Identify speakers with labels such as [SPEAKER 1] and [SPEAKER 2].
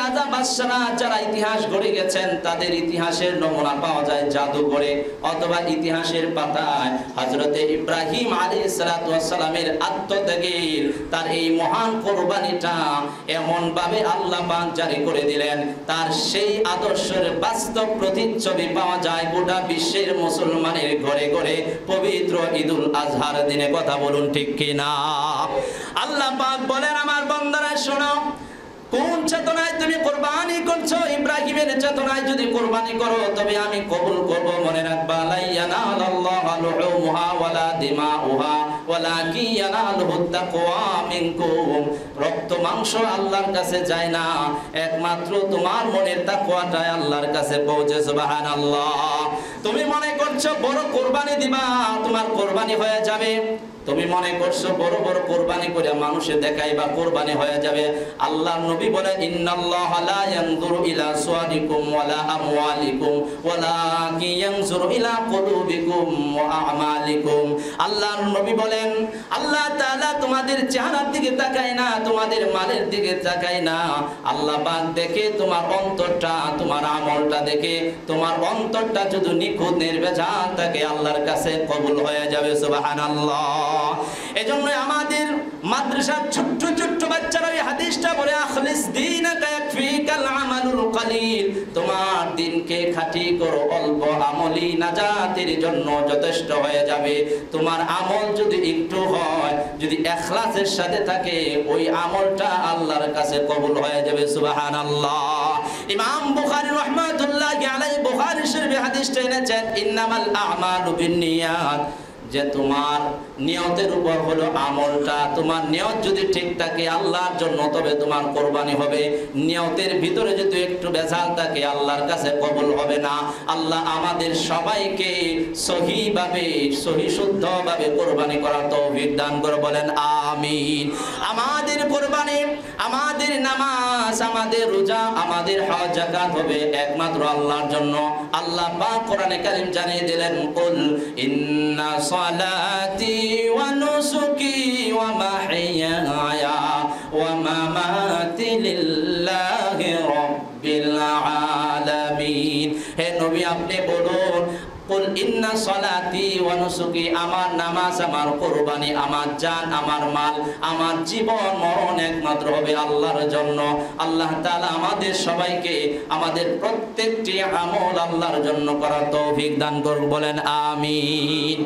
[SPEAKER 1] রাজা বাদশারা যারা ইতিহাস গড়ে গেছেন তাদের ইতিহাসের নমুনা পাওয়া যায় জাদুঘরে অথবা ইতিহাসের পাতায়। হযরতে ইব্রাহিম আলাইহিস সালাতু ওয়াস সালামের আত্মত্যাগের তার এই মহান কুরবানিটা এমন ভাবে আল্লাহ পাক জারি করে দিলেন, তার সেই আদর্শের বাস্তব প্রতিচ্ছবি পাওয়া যায় গোটা বিশ্বের মুসলমানের ঘরে ঘরে পবিত্র ঈদুল আজহার দিনে। কথা বলুন ঠিক কিনা? আল্লাহ পাক বলেন, আমার বান্দারা শোনো, কোন চেতনায় তুমি কুরবানি করছো? ইব্রাহিমের চেতনায় যদি কুরবানি করো তবে আমি কবুল করব। মনে রাখবা, লা ইয়ানালাল্লাহু লুহুমুহা ওয়ালা দিমাউহা ওয়ালাকিন ইয়ানালুহুত তাকওয়া মিনকুম। রক্ত মাংস আল্লাহর কাছে যায় না, একমাত্র তোমার মনের তাকওয়াটাই আল্লাহর কাছে পৌঁছে। সুবহানাল্লাহ। তুমি মনে করছো বড় কুরবানি দিবা, তোমার কুরবানি হয়ে যাবে। তুমি মনে করছো বড় বড় কুরবানি করে মানুষে দেখাইবা কুরবানি হয়ে যাবে। আল্লাহর নবী বলেন, ইন্নাল্লাহা লা ইয়ানজুরু ইলা সুওয়ারিকুম ওয়ালা আমওয়ালিকুম ওয়ালাকিন ইয়ানজুরু ইলা কুলুবিকুম ওয়া আমালিকুম। আল্লাহর নবী বলেন, আল্লাহ তাআলা তোমাদের চেহারার দিকে তাকায় না, তোমাদের মালের দিকে তাকায় না। আল্লাহ পাক দেখে তোমার অন্তরটা, তোমার আমলটা দেখে। তোমার অন্তরটা যদি নিখুঁত নির্ভেজাল থাকে আল্লাহর কাছে কবুল হয়ে যাবে। সুবহানাল্লাহ। এজন্য আমাদের মাদ্রাসার ছোট্ট ছোট্ট বাচ্চারা এই হাদিসটা বলে, আখলিস দীনাকা ইয়াকফিকাল আমালুল কলিল। তোমার দিনকে খাঁটি করো, অল্প আমলই নাজাতের জন্য যথেষ্ট হয়ে যাবে। তোমার আমল যদি একটু হয়, যদি ইখলাসের সাথে থাকে, ওই আমলটা আল্লাহর কাছে কবুল হয়ে যাবে। সুবহানাল্লাহ। ইমাম বুখারী রাহমাতুল্লাহি আলাইহি বুখারী শরীফে হাদিসটা এনেছেন, ইন্নামাল আ'মালু বিন্নিয়াত। যে তোমার নিয়তের উপর হলো আমলটা। তোমার নিয়ত যদি ঠিক থাকে আল্লাহর জন্য, তবে তোমার কুরবানি হবে। নিয়তের ভিতরে যদি একটু ভেজাল থাকে আল্লাহর কাছে কবুল হবে না। আল্লাহ আমাদের সবাইকে সহিভাবে, সহিশুদ্ধভাবে কুরবানি করার তৌফিক দান করে, বলেন আমিন। আমাদের কুরবানি, আমাদের নামাজ, আমাদের রোজা, আমাদের হজ যাকাত হবে একমাত্র আল্লাহর জন্য। আল্লাহ পাক কোরআনে কারীম জানিয়ে দিলেন, কুল ইন্না صلاتي ونسكي ومحياي ومماتي لله رب العالمين। হে নবী, আপনি বলুন, কুল ইন্না সলাতি ওয়া নুসুকি, আমার নামাজ, আমার কুরবানি, আমার জান, আমার মাল, আমার জীবন মরণ একমাত্র হবে আল্লাহর জন্য। আল্লাহ তাআলা আমাদের সবাইকে আমাদের প্রত্যেকটি আমল আল্লাহর জন্য করার তৌফিক দান করুন, বলেন আমিন।